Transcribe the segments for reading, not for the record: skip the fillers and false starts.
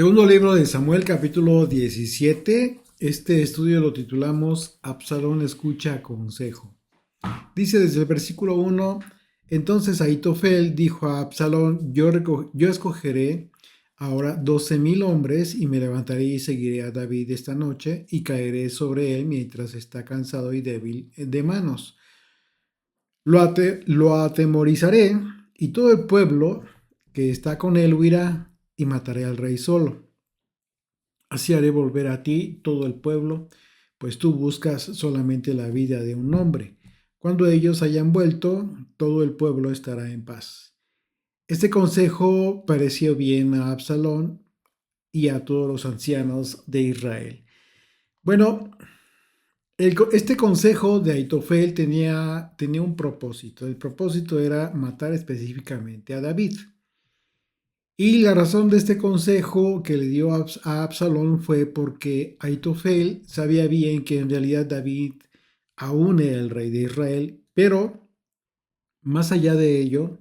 Segundo libro de Samuel, capítulo 17. Este estudio lo titulamos Absalón escucha consejo. Dice desde el versículo 1: Entonces Ahitofel dijo a Absalón: yo escogeré ahora 12,000 hombres y me levantaré y seguiré a David esta noche y caeré sobre él mientras está cansado y débil de manos. Lo atemorizaré y todo el pueblo que está con él huirá y mataré al rey solo. Así haré volver a ti todo el pueblo, pues tú buscas solamente la vida de un hombre. Cuando ellos hayan vuelto, todo el pueblo estará en paz. Este consejo pareció bien a Absalón y a todos los ancianos de Israel. Bueno, este consejo de Ahitofel tenía un propósito. El propósito era matar específicamente a David. Y la razón de este consejo que le dio a Absalón fue porque Ahitofel sabía bien que en realidad David aún era el rey de Israel, pero más allá de ello,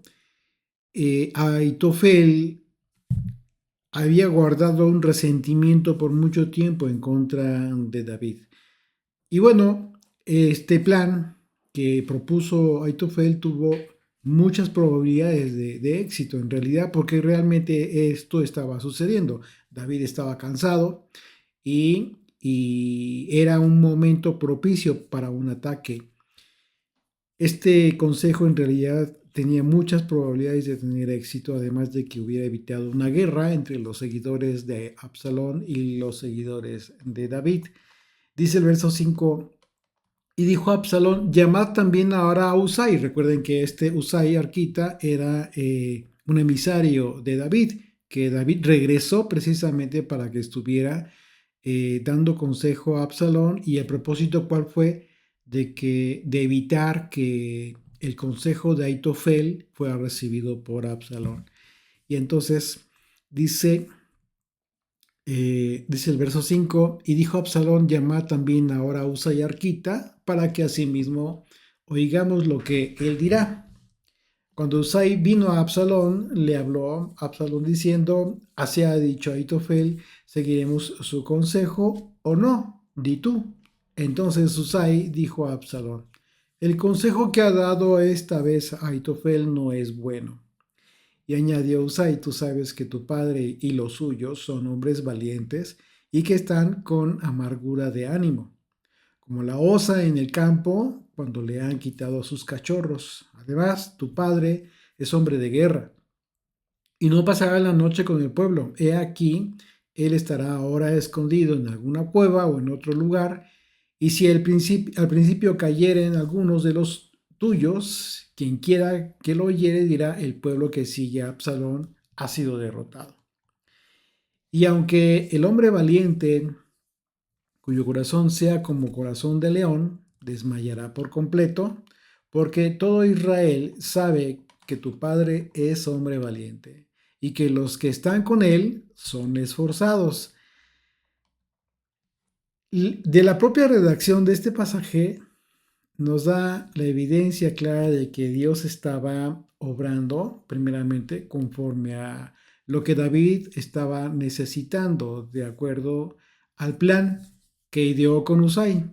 Ahitofel había guardado un resentimiento por mucho tiempo en contra de David. Y bueno, este plan que propuso Ahitofel tuvo muchas probabilidades de éxito en realidad, porque realmente esto estaba sucediendo. David estaba cansado y era un momento propicio para un ataque. Este consejo en realidad tenía muchas probabilidades de tener éxito, además de que hubiera evitado una guerra entre los seguidores de Absalón y los seguidores de David. Dice el verso 5: y dijo Absalón: llamad también ahora a Usai. Recuerden que este Usai arquita era un emisario de David, que David regresó precisamente para que estuviera dando consejo a Absalón. Y el propósito, ¿cuál fue? De evitar que el consejo de Ahitofel fuera recibido por Absalón. Y entonces dice dice el verso 5: y dijo Absalón: llamad también ahora a Usai arquita, para que asimismo oigamos lo que él dirá. Cuando Usai vino a Absalón, le habló a Absalón diciendo: así ha dicho Ahitofel, ¿seguiremos su consejo o no? Di tú. Entonces Usai dijo a Absalón: el consejo que ha dado esta vez Ahitofel no es bueno. Y añadió Usai: tú sabes que tu padre y los suyos son hombres valientes y que están con amargura de ánimo, como la osa en el campo cuando le han quitado a sus cachorros. Además, tu padre es hombre de guerra y no pasará la noche con el pueblo. He aquí, él estará ahora escondido en alguna cueva o en otro lugar, y si al principio cayeren algunos de los tuyos, quien quiera que lo oyere dirá: el pueblo que sigue a Absalón ha sido derrotado. Y aunque el hombre valiente, cuyo corazón sea como corazón de león, desmayará por completo, porque todo Israel sabe que tu padre es hombre valiente y que los que están con él son esforzados. De la propia redacción de este pasaje nos da la evidencia clara de que Dios estaba obrando primeramente conforme a lo que David estaba necesitando, de acuerdo al plan que ideó con Usai.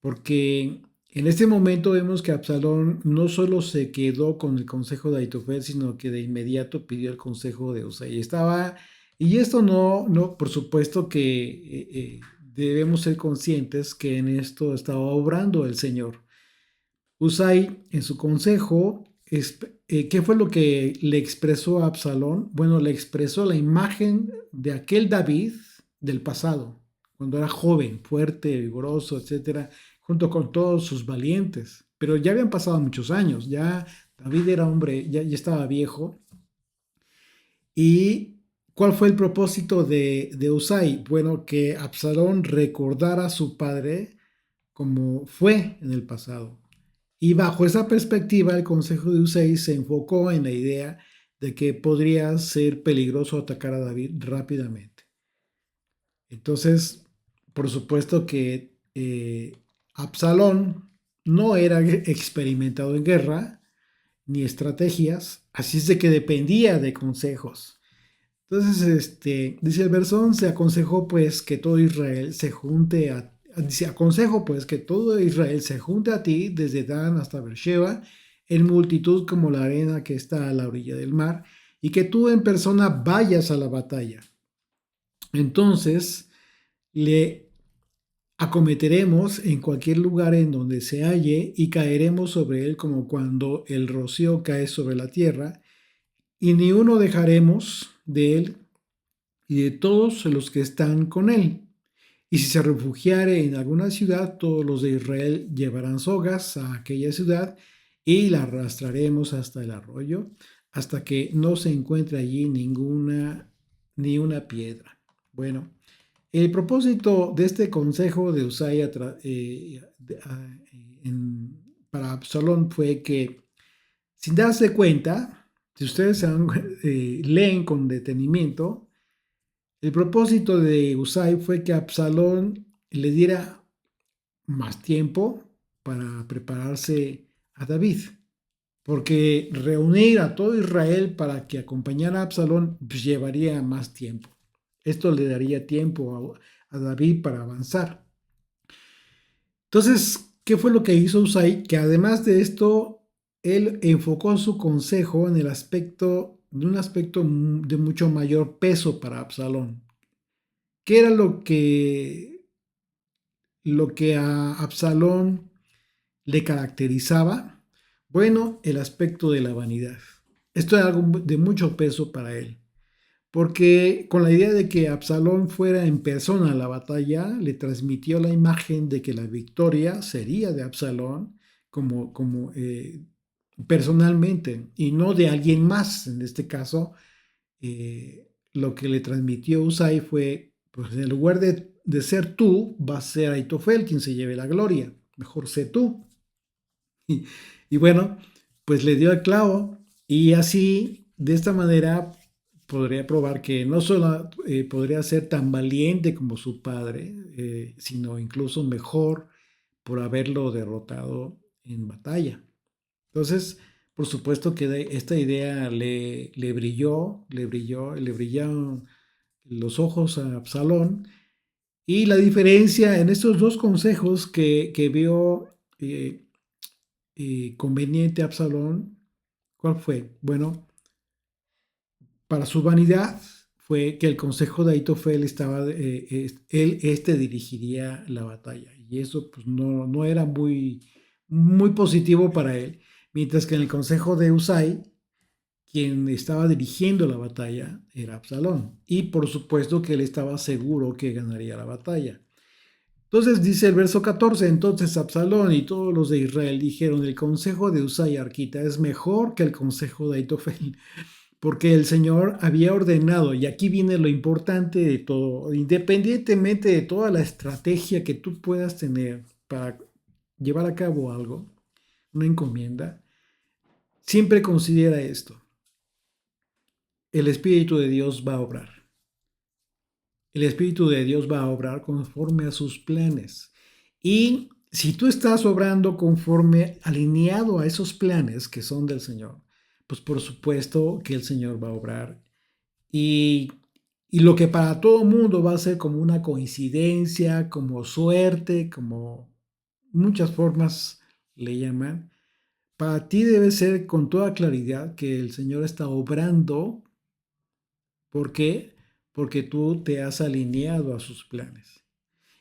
Porque en este momento vemos que Absalón no solo se quedó con el consejo de Ahitofel, sino que de inmediato pidió el consejo de Usai. Y esto no, por supuesto que debemos ser conscientes que en esto estaba obrando el Señor. Usai, en su consejo, ¿qué fue lo que le expresó a Absalón? Bueno, le expresó la imagen de aquel David del pasado, cuando era joven, fuerte, vigoroso, etcétera, junto con todos sus valientes. Pero ya habían pasado muchos años, ya David era hombre, ya estaba viejo. ¿Y cuál fue el propósito de Usai? Bueno, que Absalón recordara a su padre como fue en el pasado. Y bajo esa perspectiva, el consejo de Usai se enfocó en la idea de que podría ser peligroso atacar a David rápidamente. Entonces, por supuesto que Absalón no era experimentado en guerra ni estrategias, así es de que dependía de consejos. Entonces, dice el verso, se aconsejó pues que todo Israel se junte dice, aconsejo pues que todo Israel se junte a ti desde Dan hasta Beersheba en multitud como la arena que está a la orilla del mar y que tú en persona vayas a la batalla. Entonces le acometeremos en cualquier lugar en donde se halle y caeremos sobre él como cuando el rocío cae sobre la tierra y ni uno dejaremos de él y de todos los que están con él. Y si se refugiare en alguna ciudad, todos los de Israel llevarán sogas a aquella ciudad y la arrastraremos hasta el arroyo, hasta que no se encuentre allí ni una piedra. Bueno, el propósito de este consejo de Usai para Absalón fue que, sin darse cuenta, si ustedes leen con detenimiento, el propósito de Usai fue que Absalón le diera más tiempo para prepararse a David, porque reunir a todo Israel para que acompañara a Absalón pues, llevaría más tiempo. Esto le daría tiempo a David para avanzar. Entonces, ¿qué fue lo que hizo Usai? Que además de esto, él enfocó su consejo en el aspecto de un aspecto de mucho mayor peso para Absalón. ¿Qué era lo que a Absalón le caracterizaba? Bueno, el aspecto de la vanidad. Esto era algo de mucho peso para él, porque con la idea de que Absalón fuera en persona a la batalla, le transmitió la imagen de que la victoria sería de Absalón personalmente y no de alguien más. En este caso, lo que le transmitió Usai fue, pues en lugar de ser tú, va a ser Aitofel quien se lleve la gloria. Mejor sé tú. Y, y bueno, pues le dio el clavo y así, de esta manera, podría probar que no solo podría ser tan valiente como su padre, sino incluso mejor por haberlo derrotado en batalla. Entonces, por supuesto que esta idea le brillaron los ojos a Absalón. Y la diferencia en estos dos consejos que vio conveniente Absalón, ¿cuál fue? Bueno, para su vanidad fue que el consejo de Aitofel estaba, él dirigiría la batalla. Y eso pues, no era muy positivo para él. Mientras que en el consejo de Usai, quien estaba dirigiendo la batalla era Absalón. Y por supuesto que él estaba seguro que ganaría la batalla. Entonces dice el verso 14, entonces Absalón y todos los de Israel dijeron, el consejo de Usai Arquita es mejor que el consejo de Aitofel, porque el Señor había ordenado, y aquí viene lo importante de todo, independientemente de toda la estrategia que tú puedas tener para llevar a cabo algo, una encomienda, siempre considera esto, el Espíritu de Dios va a obrar. El Espíritu de Dios va a obrar conforme a sus planes. Y si tú estás obrando conforme, alineado a esos planes que son del Señor, pues por supuesto que el Señor va a obrar. Y, y lo que para todo mundo va a ser como una coincidencia, como suerte, como muchas formas le llaman, para ti debe ser con toda claridad que el Señor está obrando. ¿Por qué? Porque tú te has alineado a sus planes.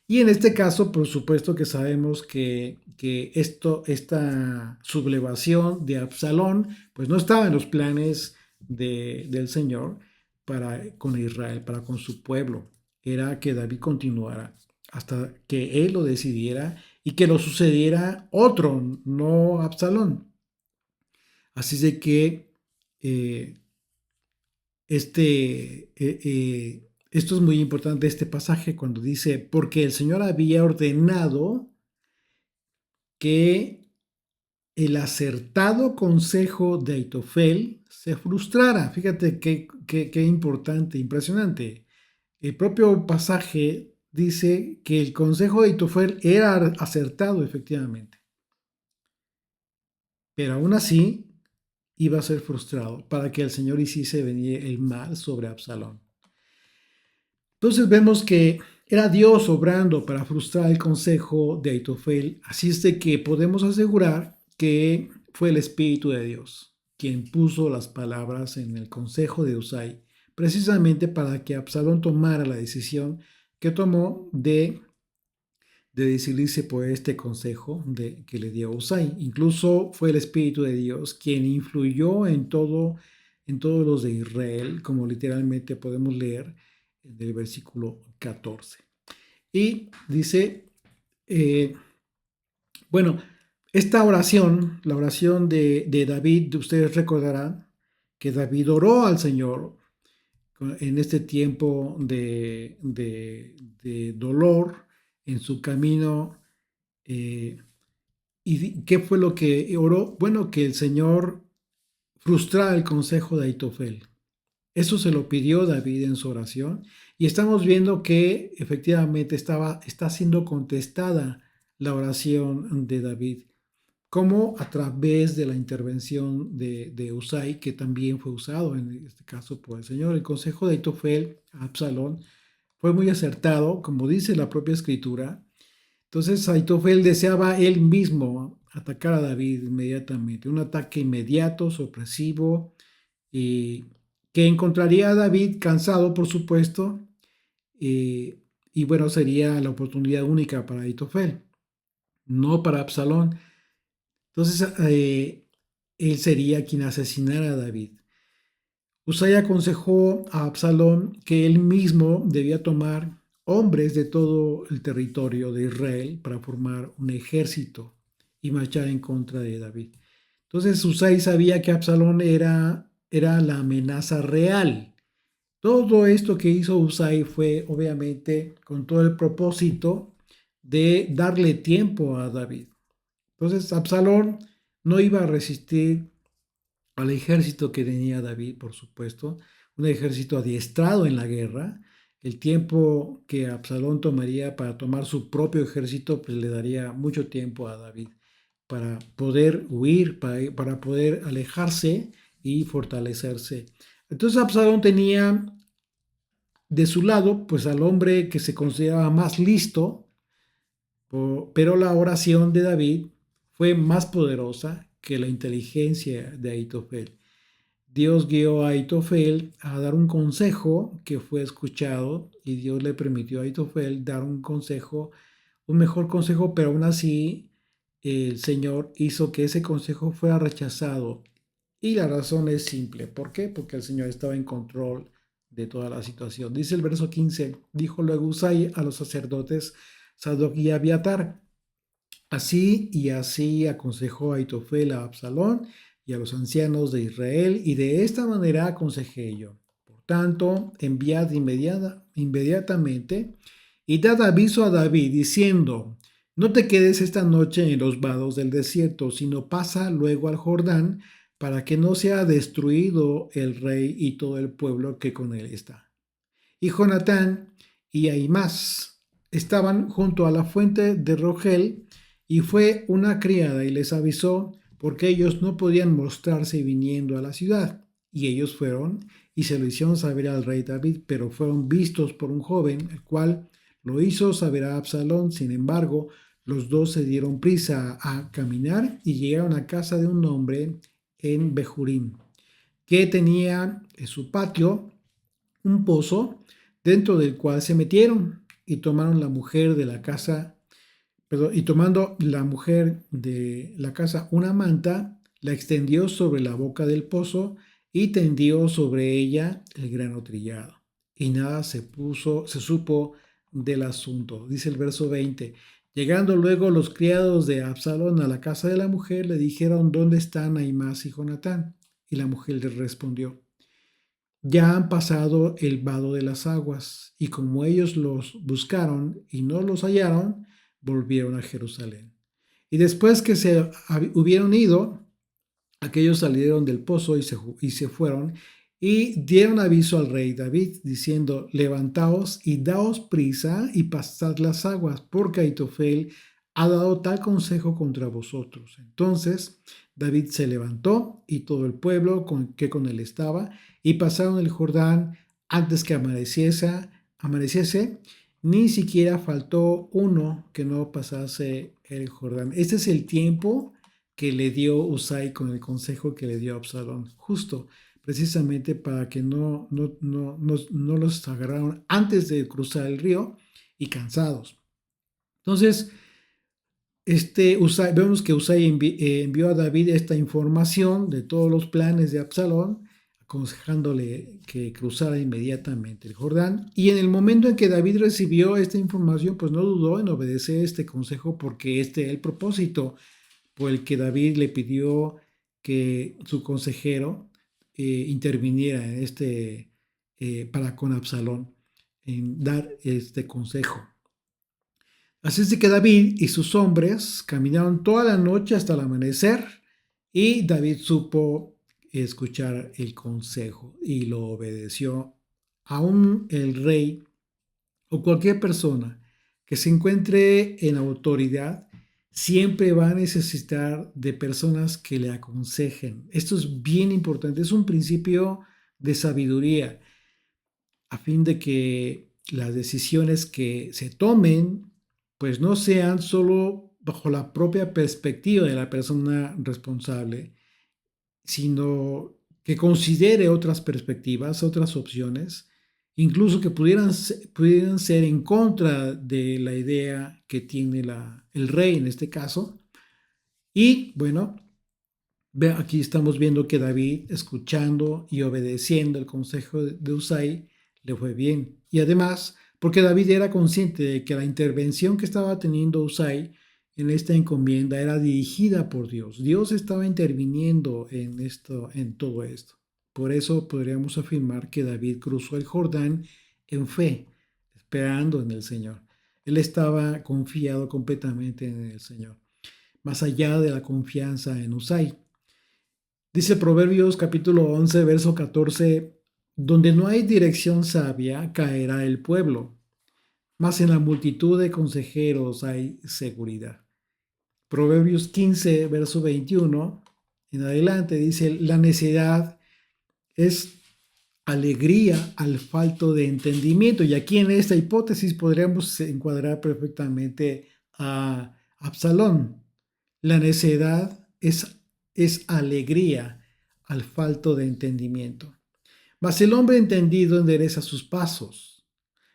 Y en este caso, por supuesto que sabemos que esta sublevación de Absalón, pues no estaba en los planes del Señor con Israel, para con su pueblo. Era que David continuara hasta que él lo decidiera y que lo sucediera otro, no Absalón. Así de que eh, esto es muy importante, este pasaje, cuando dice, porque el Señor había ordenado que el acertado consejo de Aitofel se frustrara. Fíjate qué importante, impresionante. El propio pasaje dice que el consejo de Aitofel era acertado, efectivamente. Pero aún así, iba a ser frustrado para que el Señor hiciese venir el mal sobre Absalón. Entonces vemos que era Dios obrando para frustrar el consejo de Ahitofel, así es de que podemos asegurar que fue el Espíritu de Dios quien puso las palabras en el consejo de Usai, precisamente para que Absalón tomara la decisión que tomó de decidirse por este consejo que le dio Usai. Incluso fue el Espíritu de Dios quien influyó en todos los de Israel, como literalmente podemos leer del versículo 14. Y dice, bueno, esta oración, la oración de David, ustedes recordarán que David oró al Señor en este tiempo de dolor en su camino. ¿Y qué fue lo que oró? Bueno, que el Señor frustrara el consejo de Ahitofel. Eso se lo pidió David en su oración y estamos viendo que efectivamente está siendo contestada la oración de David, como a través de la intervención de Usai, que también fue usado en este caso por el Señor. El consejo de Ahitofel a Absalón fue muy acertado, como dice la propia escritura. Entonces Ahitofel deseaba él mismo atacar a David inmediatamente, un ataque inmediato, sorpresivo, y que encontraría a David cansado, por supuesto, y bueno, sería la oportunidad única para Ahitofel, no para Absalón. Entonces, él sería quien asesinara a David. Usai aconsejó a Absalón que él mismo debía tomar hombres de todo el territorio de Israel para formar un ejército y marchar en contra de David. Entonces Usai sabía que Absalón era la amenaza real. Todo esto que hizo Usai fue obviamente con todo el propósito de darle tiempo a David. Entonces Absalón no iba a resistir al ejército que tenía David, por supuesto, un ejército adiestrado en la guerra. El tiempo que Absalón tomaría para tomar su propio ejército, pues le daría mucho tiempo a David para poder huir, para poder alejarse y fortalecerse. Entonces Absalón tenía de su lado, pues al hombre que se consideraba más listo, pero la oración de David fue más poderosa que la inteligencia de Ahitofel. Dios guió a Ahitofel a dar un consejo que fue escuchado y Dios le permitió a Ahitofel dar un consejo, un mejor consejo, pero aún así el Señor hizo que ese consejo fuera rechazado. Y la razón es simple. ¿Por qué? Porque el Señor estaba en control de toda la situación. Dice el verso 15, dijo luego Usai a los sacerdotes Sadoc y Abiatar. Así y así aconsejó Ahitofel a Absalón y a los ancianos de Israel, y de esta manera aconsejé yo. Por tanto, enviad inmediatamente y dad aviso a David, diciendo, no te quedes esta noche en los vados del desierto, sino pasa luego al Jordán, para que no sea destruido el rey y todo el pueblo que con él está. Y Jonatán y Ahimás estaban junto a la fuente de Rogel, y fue una criada y les avisó, porque ellos no podían mostrarse viniendo a la ciudad. Y ellos fueron y se lo hicieron saber al rey David, pero fueron vistos por un joven, el cual lo hizo saber a Absalón. Sin embargo, los dos se dieron prisa a caminar y llegaron a casa de un hombre en Bejurim, que tenía en su patio un pozo, dentro del cual se metieron y tomaron la mujer de la casa, y tomando la mujer de la casa una manta, la extendió sobre la boca del pozo y tendió sobre ella el grano trillado. Y nada se supo del asunto. Dice el verso 20. Llegando luego los criados de Absalón a la casa de la mujer, le dijeron, ¿dónde están Ahimás y Jonatán? Y la mujer les respondió, ya han pasado el vado de las aguas, y como ellos los buscaron y no los hallaron, volvieron a Jerusalén. Y después que se hubieron ido, aquellos salieron del pozo y se fueron y dieron aviso al rey David, diciendo, levantaos y daos prisa y pasad las aguas, porque Ahitofel ha dado tal consejo contra vosotros. Entonces David se levantó y todo el pueblo que con él estaba y pasaron el Jordán antes que amaneciese, ni siquiera faltó uno que no pasase el Jordán. Este es el tiempo que le dio Usai con el consejo que le dio Absalón, justo precisamente para que no los agarraron antes de cruzar el río y cansados. Entonces, vemos que Usai envió a David esta información de todos los planes de Absalón, aconsejándole que cruzara inmediatamente el Jordán. Y en el momento en que David recibió esta información, pues no dudó en obedecer este consejo porque este es el propósito por el que David le pidió que su consejero interviniera en para con Absalón, en dar este consejo. Así es de que David y sus hombres caminaron toda la noche hasta el amanecer y David supo escuchar el consejo y lo obedeció. Aún el rey o cualquier persona que se encuentre en autoridad siempre va a necesitar de personas que le aconsejen. Esto es bien importante, es un principio de sabiduría a fin de que las decisiones que se tomen pues no sean solo bajo la propia perspectiva de la persona responsable, sino que considere otras perspectivas, otras opciones, incluso que pudieran ser en contra de la idea que tiene el rey en este caso. Y bueno, aquí estamos viendo que David, escuchando y obedeciendo el consejo de Usai, le fue bien. Y además, porque David era consciente de que la intervención que estaba teniendo Usai en esta encomienda era dirigida por Dios. Dios estaba interviniendo en todo esto. Por eso podríamos afirmar que David cruzó el Jordán en fe, esperando en el Señor. Él estaba confiado completamente en el Señor, más allá de la confianza en Usai. Dice Proverbios capítulo 11, verso 14, donde no hay dirección sabia, caerá el pueblo, mas en la multitud de consejeros hay seguridad. Proverbios 15, verso 21, en adelante dice, la necedad es alegría al falto de entendimiento. Y aquí en esta hipótesis podríamos encuadrar perfectamente a Absalón. La necedad es alegría al falto de entendimiento. Mas el hombre entendido endereza sus pasos.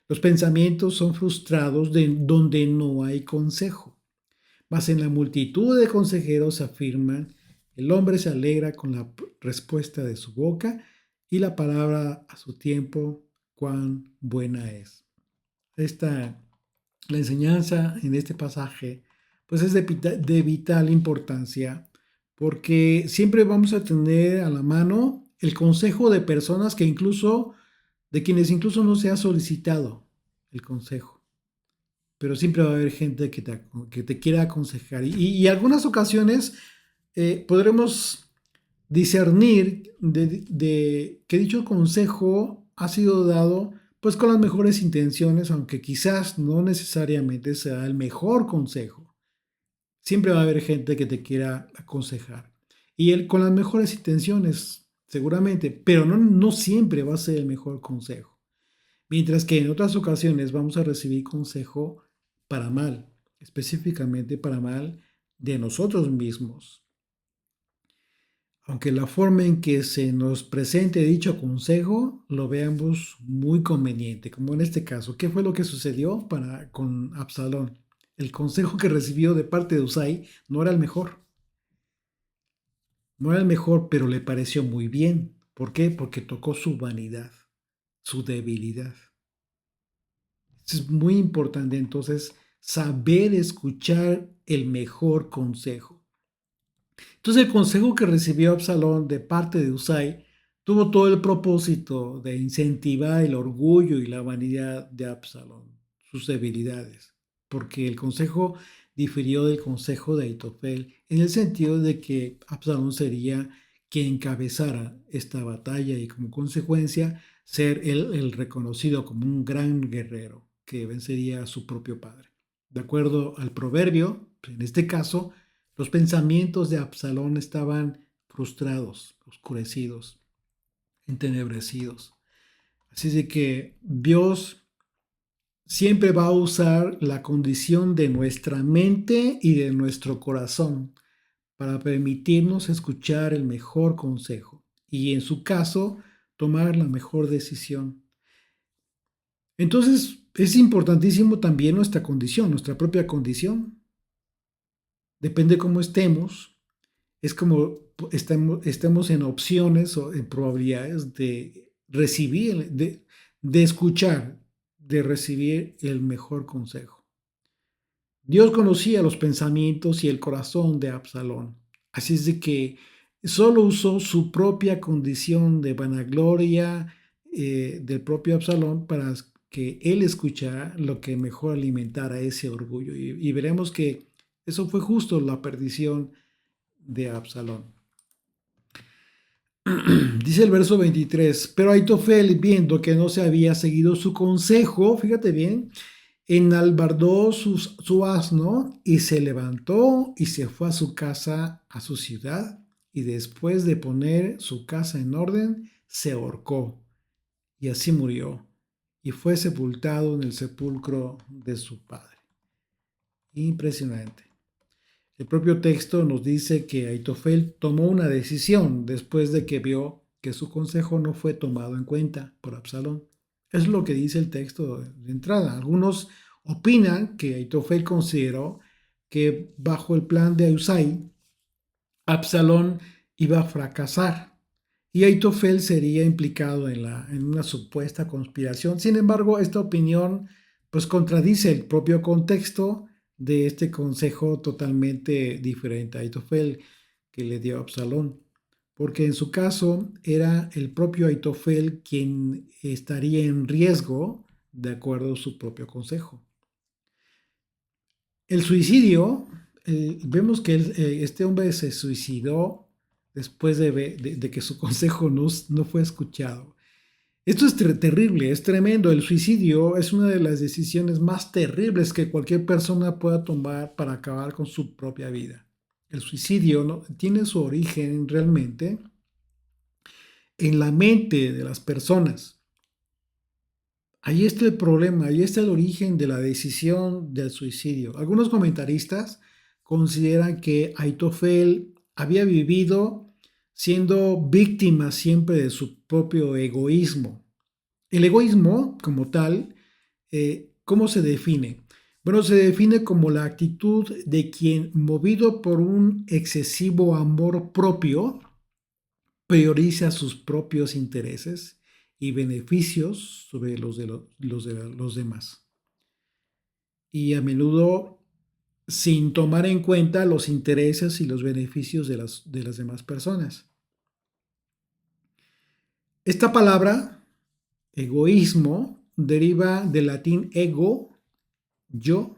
Los pensamientos son frustrados donde no hay consejo. Mas en la multitud de consejeros afirman, el hombre se alegra con la respuesta de su boca y la palabra a su tiempo, cuán buena es. La enseñanza en este pasaje pues es de vital importancia porque siempre vamos a tener a la mano el consejo de personas de quienes incluso no se ha solicitado el consejo. Pero siempre va a haber gente que te quiera aconsejar. Y algunas ocasiones podremos discernir de que dicho consejo ha sido dado pues con las mejores intenciones, aunque quizás no necesariamente sea el mejor consejo. Siempre va a haber gente que te quiera aconsejar. Y él con las mejores intenciones, seguramente, pero no siempre va a ser el mejor consejo. Mientras que en otras ocasiones vamos a recibir consejo para mal, específicamente para mal de nosotros mismos. Aunque la forma en que se nos presente dicho consejo lo veamos muy conveniente, como en este caso. ¿Qué fue lo que sucedió con Absalón? El consejo que recibió de parte de Usai no era el mejor. No era el mejor, pero le pareció muy bien. ¿Por qué? Porque tocó su vanidad, su debilidad. Es muy importante entonces saber escuchar el mejor consejo. Entonces el consejo que recibió Absalón de parte de Usai tuvo todo el propósito de incentivar el orgullo y la vanidad de Absalón, sus debilidades, porque el consejo difirió del consejo de Ahitofel en el sentido de que Absalón sería quien encabezara esta batalla y como consecuencia ser él el reconocido como un gran guerrero que vencería a su propio padre. De acuerdo al proverbio, En este caso, los pensamientos de Absalón estaban frustrados, oscurecidos, entenebrecidos. Así de que Dios siempre va a usar la condición de nuestra mente y de nuestro corazón para permitirnos escuchar el mejor consejo y, en su caso, tomar la mejor decisión. Entonces, es importantísimo también nuestra condición, nuestra propia condición. Depende cómo estemos, es como estemos en opciones o en probabilidades de recibir, de escuchar, de recibir el mejor consejo. Dios conocía los pensamientos y el corazón de Absalón, así es de que solo usó su propia condición de vanagloria del propio Absalón para que él escuchara lo que mejor alimentara ese orgullo. Y veremos que eso fue justo la perdición de Absalón. Dice el verso 23, pero Aitofel, viendo que no se había seguido su consejo, fíjate bien, enalbardó su asno y se levantó y se fue a su casa, a su ciudad, y después de poner su casa en orden, se ahorcó y así murió y fue sepultado en el sepulcro de su padre. Impresionante. El propio texto nos dice que Aitofel tomó una decisión después de que vio que su consejo no fue tomado en cuenta por Absalón. Es lo que dice el texto de entrada. Algunos opinan que Aitofel consideró que bajo el plan de Husai, Absalón iba a fracasar y Aitofel sería implicado en una supuesta conspiración. Sin embargo, esta opinión pues contradice el propio contexto de este consejo totalmente diferente a Aitofel que le dio a Absalón, porque en su caso era el propio Aitofel quien estaría en riesgo de acuerdo a su propio consejo. El suicidio, vemos que este hombre se suicidó después de que su consejo no fue escuchado. Esto es terrible, es tremendo. El suicidio es una de las decisiones más terribles que cualquier persona pueda tomar para acabar con su propia vida. El suicidio tiene su origen realmente en la mente de las personas. Ahí está el problema, ahí está el origen de la decisión del suicidio. Algunos comentaristas consideran que Aitofel había vivido siendo víctima siempre de su propio egoísmo. El egoísmo, como tal, ¿cómo se define? Bueno, se define como la actitud de quien, movido por un excesivo amor propio, prioriza sus propios intereses y beneficios sobre los demás. Y a menudo sin tomar en cuenta los intereses y los beneficios de las demás personas. Esta palabra, egoísmo, deriva del latín ego, yo,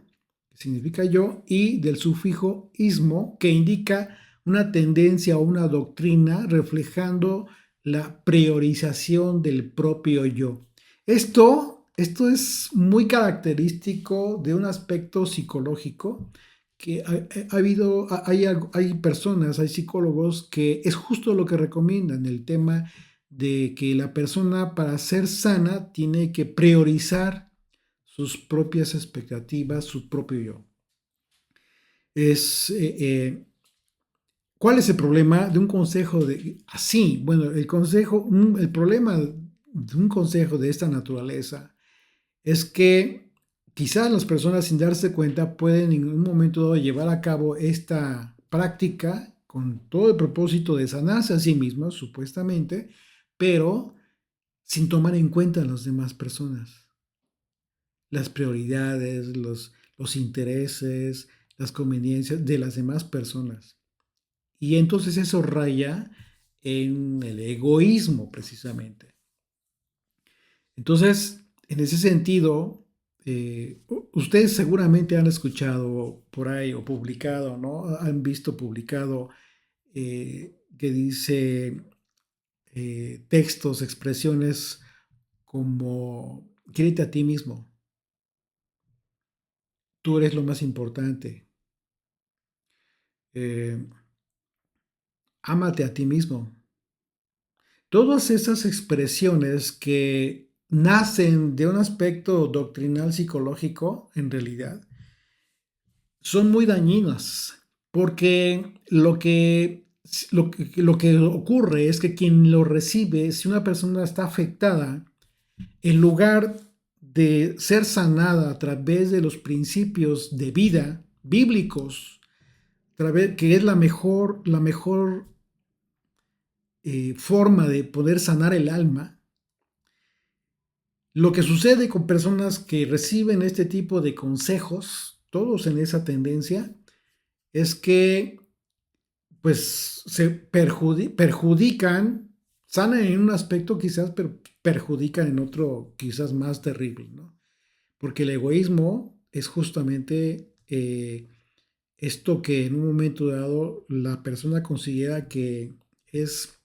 que significa yo, y del sufijo ismo, que indica una tendencia o una doctrina reflejando la priorización del propio yo. Esto es muy característico de un aspecto psicológico que hay personas, hay psicólogos que es justo lo que recomiendan, el tema de que la persona para ser sana tiene que priorizar sus propias expectativas, su propio yo. Es, ¿Cuál es el problema de un consejo de así? Bueno, el problema de un consejo de esta naturaleza es que quizás las personas sin darse cuenta pueden en un momento dado llevar a cabo esta práctica con todo el propósito de sanarse a sí mismos, supuestamente, pero sin tomar en cuenta a las demás personas, las prioridades, los intereses, las conveniencias de las demás personas. Y entonces eso raya en el egoísmo precisamente. Entonces, en ese sentido, ustedes seguramente han escuchado por ahí o publicado, ¿no? Han visto publicado que dice textos, expresiones como, quiérete a ti mismo, tú eres lo más importante, eh, ámate a ti mismo. Todas esas expresiones que nacen de un aspecto doctrinal psicológico, en realidad, son muy dañinas, porque lo que ocurre es que quien lo recibe, si una persona está afectada, en lugar de ser sanada a través de los principios de vida bíblicos, que es la mejor forma de poder sanar el alma, lo que sucede con personas que reciben este tipo de consejos, todos en esa tendencia, es que pues se perjudican, sanan en un aspecto quizás, pero perjudican en otro quizás más terrible, ¿no? Porque el egoísmo es justamente esto que en un momento dado la persona considera que es,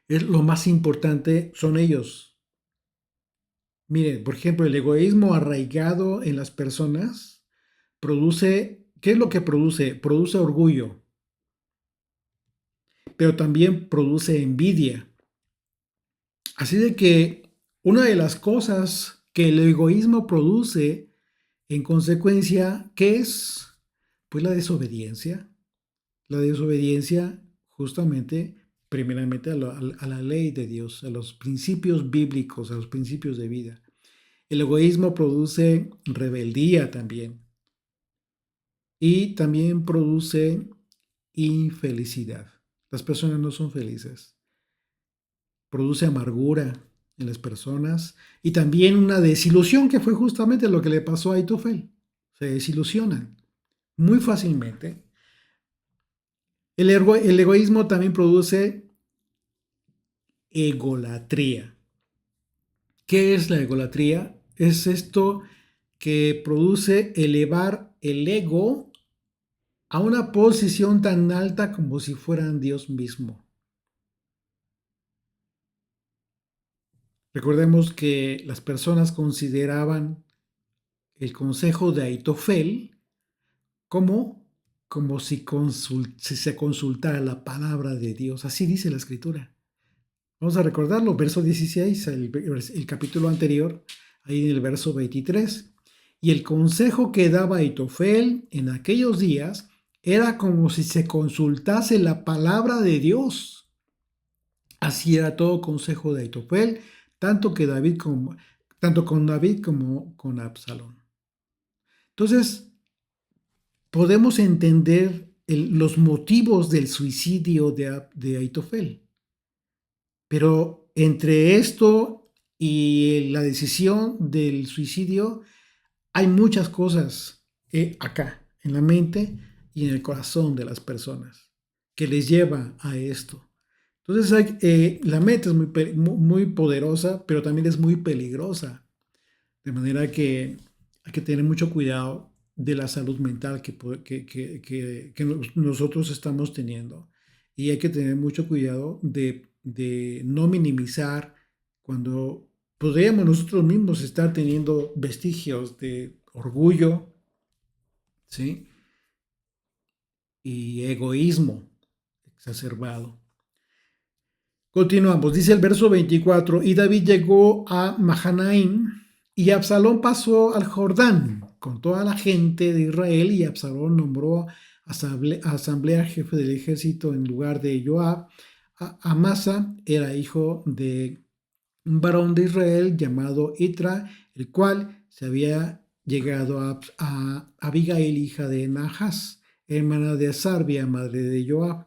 es lo más importante, son ellos. Miren, por ejemplo, el egoísmo arraigado en las personas produce, ¿qué es lo que produce? Produce orgullo, pero también produce envidia. Así de que una de las cosas que el egoísmo produce en consecuencia, ¿qué es? Pues la desobediencia. La desobediencia justamente, primeramente a la ley de Dios, a los principios bíblicos, a los principios de vida. El egoísmo produce rebeldía también y también produce infelicidad. Las personas no son felices. Produce amargura en las personas y también una desilusión, que fue justamente lo que le pasó a Aitofel. Se desilusionan muy fácilmente. El egoísmo también produce egolatría. ¿Qué es la egolatría? Es esto que produce elevar el ego a una posición tan alta como si fueran Dios mismo. Recordemos que las personas consideraban el consejo de Aitofel como, como si se consultara la palabra de Dios. Así dice la escritura. Vamos a recordarlo, verso 16, el capítulo anterior, ahí en el verso 23. Y el consejo que daba Aitofel en aquellos días era como si se consultase la palabra de Dios. Así era todo consejo de Aitofel, tanto con David como con Absalón. Entonces, podemos entender los motivos del suicidio de Aitofel. Pero entre esto y la decisión del suicidio hay muchas cosas acá, en la mente y en el corazón de las personas, que les lleva a esto. Entonces la mente es muy poderosa, pero también es muy peligrosa. De manera que hay que tener mucho cuidado de la salud mental que nosotros estamos teniendo. Y hay que tener mucho cuidado de no minimizar cuando podríamos nosotros mismos estar teniendo vestigios de orgullo, ¿sí? Y egoísmo exacerbado. Continuamos, dice el verso 24, y David llegó a Mahanaim y Absalón pasó al Jordán con toda la gente de Israel y Absalón nombró asamblea jefe del ejército en lugar de Joab. Amasa era hijo de un varón de Israel llamado Itra, el cual se había llegado a Abigail, hija de Nahas, hermana de Sarbia, madre de Joab.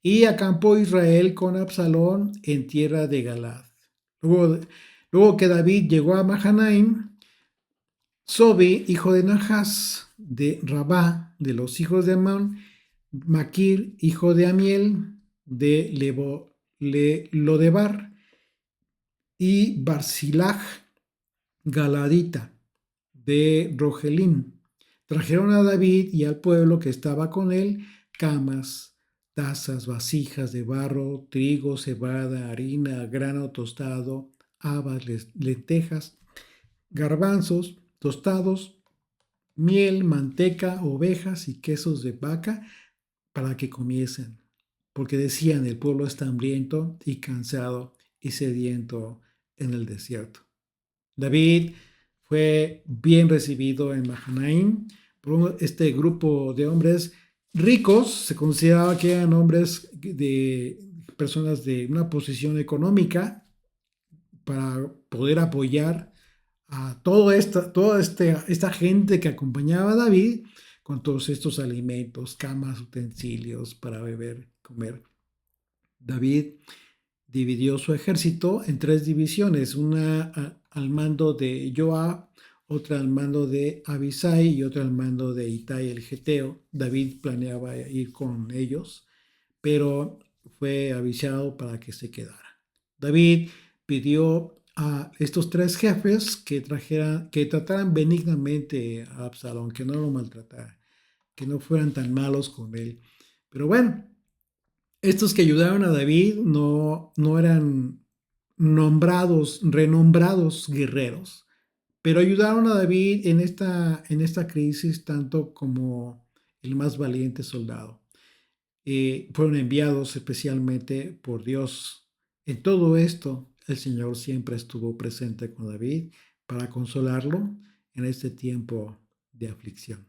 Y acampó Israel con Absalón en tierra de Galad. Luego que David llegó a Mahanaim, Sobi, hijo de Nahas, de Rabá, de los hijos de Amón, Maquir, hijo de Amiel, de Lodebar, y Barzilaj, Galadita, de Rogelim. Trajeron a David y al pueblo que estaba con él camas, tazas, vasijas de barro, trigo, cebada, harina, grano tostado, habas, lentejas, garbanzos tostados, miel, manteca, ovejas y quesos de vaca, para que comiesen, porque decían, el pueblo está hambriento y cansado y sediento en el desierto. David fue bien recibido en Mahanaim por este grupo de hombres ricos. Se consideraba que eran hombres de personas de una posición económica para poder apoyar a esta gente que acompañaba a David con todos estos alimentos, camas, utensilios para beber, comer. David dividió su ejército en tres divisiones, una al mando de Joab, otra al mando de Abisai y otra al mando de Itai el Geteo. David planeaba ir con ellos, pero fue avisado para que se quedara. David pidió a estos tres jefes que trataran benignamente a Absalón, que no lo maltrataran, que no fueran tan malos con él. Pero bueno, estos que ayudaron a David no eran renombrados guerreros, pero ayudaron a David en esta crisis tanto como el más valiente soldado. Fueron enviados especialmente por Dios. En todo esto, el Señor siempre estuvo presente con David para consolarlo en este tiempo de aflicción.